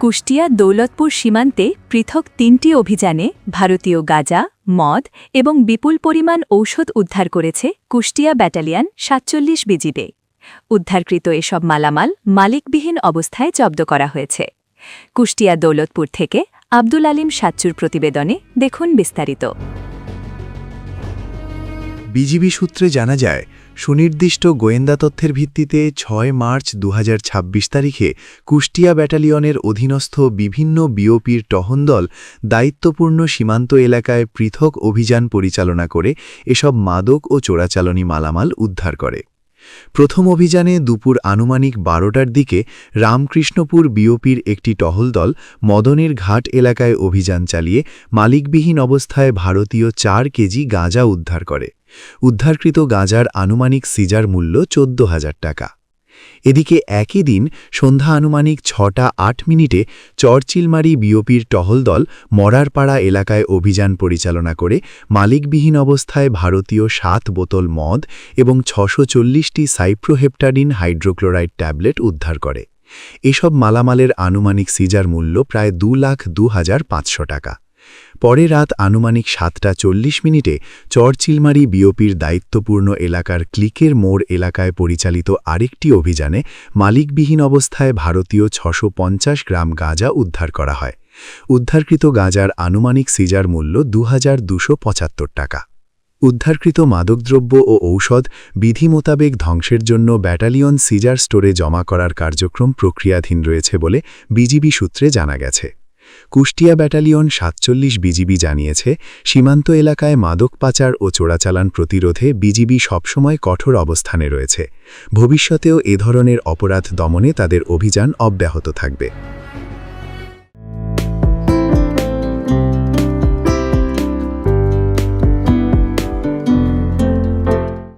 কুষ্টিয়া দৌলতপুর সীমান্তে পৃথক ৩টি অভিযানে ভারতীয় গাঁজা, মদ এবং বিপুল পরিমাণ ঔষধ উদ্ধার করেছে কুষ্টিয়া ব্যাটালিয়ন ৪৭ বিজিবি। উদ্ধারকৃত এসব মালামাল মালিকবিহীন অবস্থায় জব্দ করা হয়েছে। কুষ্টিয়া দৌলতপুর থেকে আব্দুল আলিম সাচ্চুর প্রতিবেদনে দেখুন বিস্তারিত। বিজিবি সূত্রে জানা যায়, সুনির্দিষ্ট গোয়েন্দা তথ্যের ভিত্তিতে ৬ মার্চ ২০২৬ তারিখে কুষ্টিয়া ব্যাটালিয়নের অধীনস্থ বিভিন্ন বিওপির টহল দায়িত্বপূর্ণ সীমান্ত এলাকায় পৃথক অভিযান পরিচালনা করে এসব মাদক ও চোরাচালানি মালামাল উদ্ধার করে। প্রথম অভিযানে দুপুর আনুমানিক ১২টার দিকে রামকৃষ্ণপুর বিওপির একটি টহল দল মদনের ঘাট এলাকায় অভিযান চালিয়ে মালিকবিহীন অবস্থায় ভারতীয় ৪ কেজি গাঁজা উদ্ধার করে। উদ্ধারকৃত গাঁজার আনুমানিক সিজার মূল্য ১৪,০০০ টাকা। এদিকে একই দিন সন্ধ্যা আনুমানিক ৬টা ৮ চরচিলমারি বিওপির টহল দল মরারপাড়া এলাকায় অভিযান পরিচালনা করে মালিকবিহীন অবস্থায় ভারতীয় ৭ বোতল মদ এবং ৬৪০টি সাইপ্রোহেপ্টাডিন হাইড্রোক্লোরাইড ট্যাবলেট উদ্ধার করে। এসব মালামালের আনুমানিক সিজার মূল্য প্রায় ২,০২,৫০০ টাকা। পরে রাত আনুমানিক ৭টা ৪০ চরচিলমারি বিওপির দায়িত্বপূর্ণ এলাকার ক্লিকের মোড় এলাকায় পরিচালিত আরেকটি অভিযানে মালিকবিহীন অবস্থায় ভারতীয় ৬৫০ গ্রাম গাঁজা উদ্ধার করা হয়। উদ্ধারকৃত গাঁজার আনুমানিক সিজার মূল্য ২,২৭৫ টাকা। উদ্ধারকৃত মাদকদ্রব্য ও ঔষধ বিধি মোতাবেক ধ্বংসের জন্য ব্যাটালিয়ন সিজার স্টোরে জমা করার কার্যক্রম প্রক্রিয়াধীন রয়েছে বলে বিজিবি সূত্রে জানা গেছে। কুষ্টিয়া ব্যাটালিয়ন ৪৭ বিজিবি জানিয়েছে, সীমান্ত এলাকায় মাদক পাচার ও চোরাচালান প্রতিরোধে বিজিবি সবসময় কঠোর অবস্থানে রয়েছে। ভবিষ্যতেও এ ধরনের অপরাধ দমনে তাদের অভিযান অব্যাহত থাকবে।